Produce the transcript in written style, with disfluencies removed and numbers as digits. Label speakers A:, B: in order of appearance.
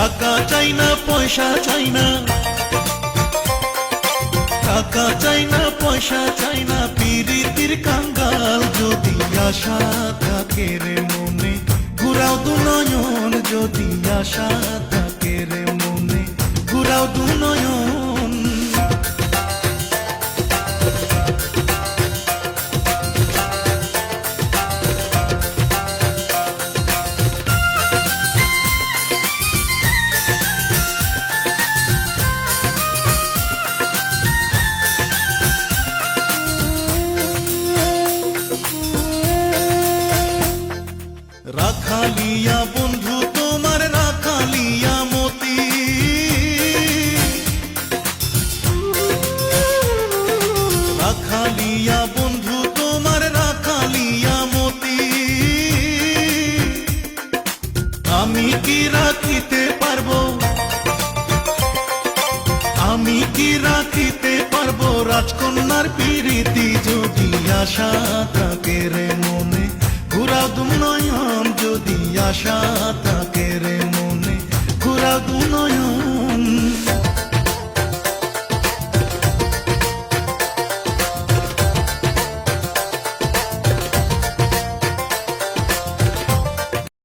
A: টাকা চাই না পয়সা চাই না, টাকা চাই না পয়সা চাই না, পিরিতির কাঙ্গাল যদি আশা থাকে রে মনে, ঘুরাও দু নয়ন যদি আশা থাকে রে মনে, ঘুরাও দু নয়ন। রাখালিয়া বন্ধু তোমার রাখালিয়া মতি, রাখালিয়া বন্ধু তোমার রাখালিয়া মতি, আমি কি রাখিতে পারবো, আমি কি রাখিতে পারবো রাজকন্যার প্রীতি যদি আশা থাকে রে মনে, ঘুরাও দু নয়ন যদি আশা থাকে রে মনে, ঘুরাও দু